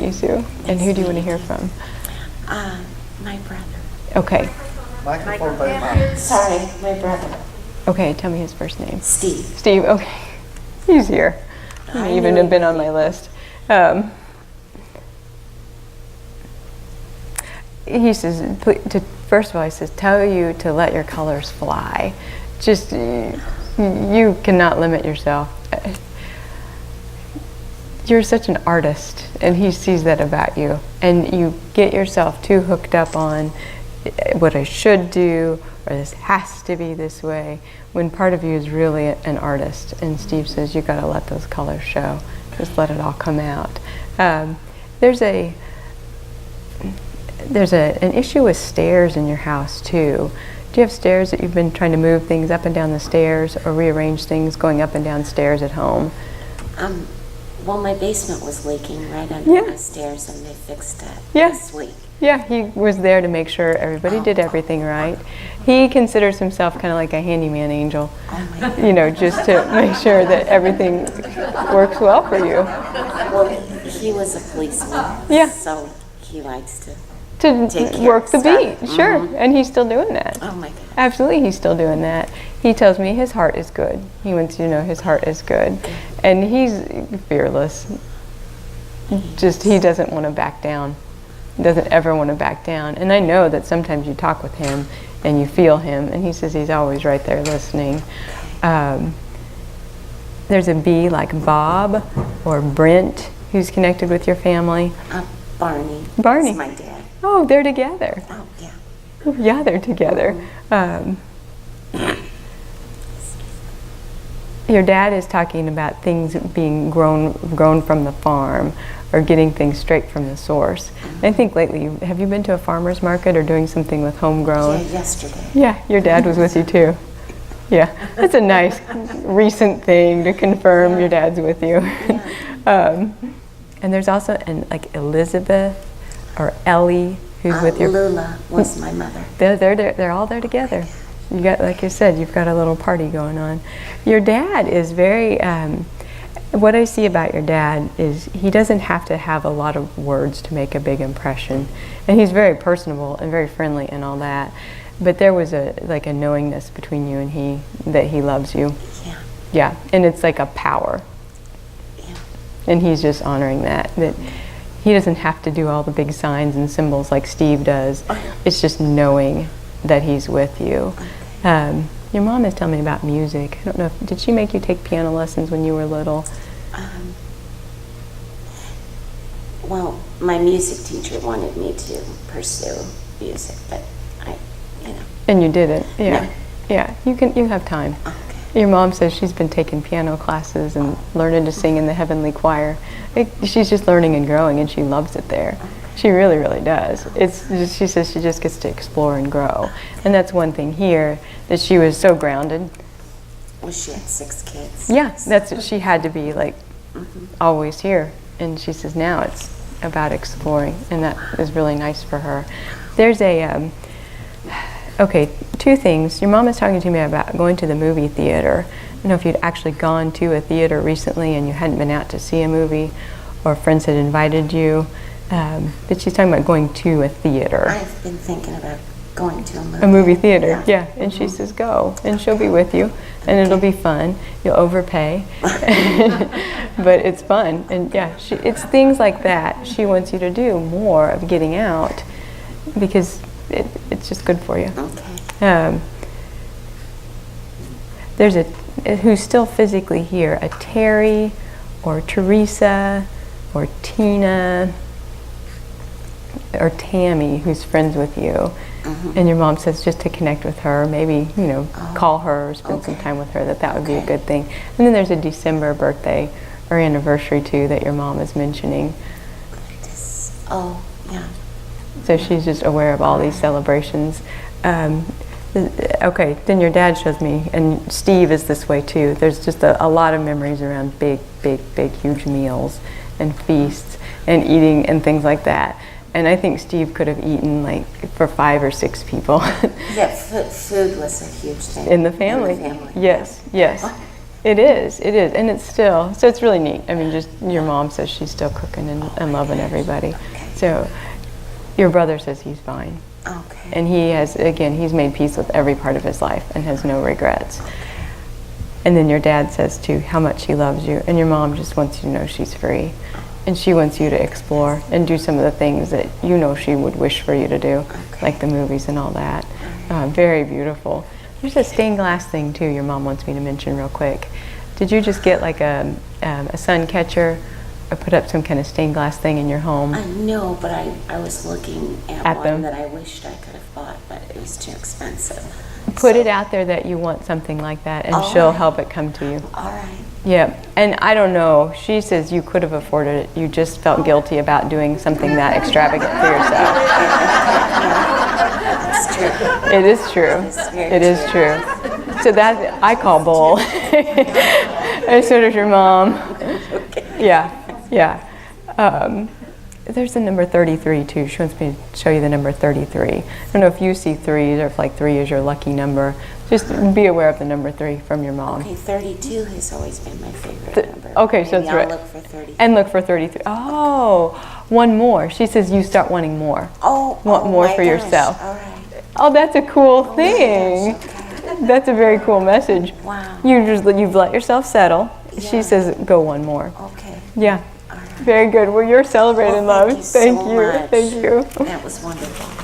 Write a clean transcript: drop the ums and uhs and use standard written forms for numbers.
me, Sue. And who do you want to hear from? My brother. Okay. Microphone by mouth. Sorry, my brother. Okay, tell me his first name. Steve. Steve, okay. He's here. He may even have been on my list. He says, first of all, he says, tell you to let your colors fly. Just, you cannot limit yourself. You're such an artist, and he sees that about you. And you get yourself too hooked up on what I should do, or this has to be this way, when part of you is really an artist. And Steve says, you gotta let those colors show. Just let it all come out. There's an issue with stairs in your house too. Do you have stairs that you've been trying to move things up and down the stairs, or rearrange things going up and down stairs at home? Well, my basement was leaking right under the stairs, and they fixed it this week. Yeah, he was there to make sure everybody did everything right. He considers himself kind of like a handyman angel, you know, just to make sure that everything works well for you. Well, he was a policeman, so he likes to take care work of the stuff. beat, sure, and he's still doing that. Oh my God. Absolutely, he's still doing that. He tells me his heart is good. He wants you to know his heart is good, and he's fearless. Just, he doesn't want to back down. Doesn't ever want to back down. And I know that sometimes you talk with him and you feel him, and he says he's always right there listening. There's a B like Bob or Brent who's connected with your family. Barney. Barney. That's my dad. Oh, they're together. Oh, yeah. Yeah, they're together. Your dad is talking about things being grown from the farm, or getting things straight from the source. I think lately, have you been to a farmer's market or doing something with homegrown? Yeah, yesterday. Yeah, your dad was with you too. Yeah, that's a nice recent thing to confirm your dad's with you. And there's also like Elizabeth or Ellie who's with your... Lula was my mother. They're all there together. You got, like you said, you've got a little party going on. Your dad is very, what I see about your dad is he doesn't have to have a lot of words to make a big impression. And he's very personable and very friendly and all that. But there was a knowingness between you and he, that he loves you. Yeah. Yeah, and it's like a power. Yeah. And he's just honoring that he doesn't have to do all the big signs and symbols like Steve does. It's just knowing that he's with you. Your mom is telling me about music. I don't know, did she make you take piano lessons when you were little? Well, my music teacher wanted me to pursue music, but And you didn't? Yeah. No. Yeah, you have time. Okay. Your mom says she's been taking piano classes and learning to sing in the heavenly choir. She's just learning and growing, and she loves it there. She really, really does. She says she just gets to explore and grow. And that's one thing here, that she was so grounded. Well, she had 6 kids. Yeah, that's what she had to be like, always here. And she says now it's about exploring, and that is really nice for her. There's a, okay, 2 things. Your mom is talking to me about going to the movie theater. I don't know if you'd actually gone to a theater recently and you hadn't been out to see a movie, or friends had invited you. But she's talking about going to a theater. I've been thinking about going to a movie. A movie theater, yeah. And she says go, and she'll be with you, and it'll be fun. You'll overpay, but it's fun. And yeah, it's things like that she wants you to do more of, getting out, because it's just good for you. Okay. There's who's still physically here, a Terry or Teresa or Tina or Tammy who's friends with you. And your mom says just to connect with her, maybe, call her or spend some time with her, that would be a good thing. And then there's a December birthday or anniversary too that your mom is mentioning. Oh, yeah. So she's just aware of all these celebrations. Okay, then your dad shows me, and Steve is this way too. There's just a lot of memories around big, huge meals and feasts and eating and things like that. And I think Steve could have eaten like for 5 or 6 people. Yeah, food was a huge thing. In the family. Yes. It is, and it's still, so it's really neat. I mean, just your mom says she's still cooking and loving everybody. So your brother says he's fine. Okay. And he has, again, he's made peace with every part of his life and has no regrets. And then your dad says too how much he loves you, and your mom just wants you to know she's free. And she wants you to explore and do some of the things that you know she would wish for you to do, like the movies and all that. Very beautiful. There's a stained glass thing too your mom wants me to mention real quick. Did you just get like a sun catcher or put up some kind of stained glass thing in your home? No, but I was looking at one them? that I wished I could have bought, but it was too expensive. Put it out there that you want something like that, and All she'll right. help it come to you. All right. Yeah, and I don't know, she says you could have afforded it, you just felt guilty about doing something that extravagant for yourself. It's true. It is true. It is very It is true. So that, I call bull. And so does your mom. Yeah, yeah. There's the number 33 too. She wants me to show you the number 33. I don't know if you see threes or if like 3 is your lucky number. Just be aware of the number 3 from your mom. Okay, 32 has always been my favorite number. Okay, so Maybe that's right. I'll look for 33. And look for 33. Oh, one more. She says you start wanting more. Oh, Want oh more my for gosh. yourself. All right. Oh, that's a cool Oh my thing. gosh, okay. That's a very cool message. Wow. You've let yourself settle. She Yeah. says go one more. Okay. Yeah. All right. Very good. Well, you're celebrating Well, love. thank you so much. Thank you. That was wonderful.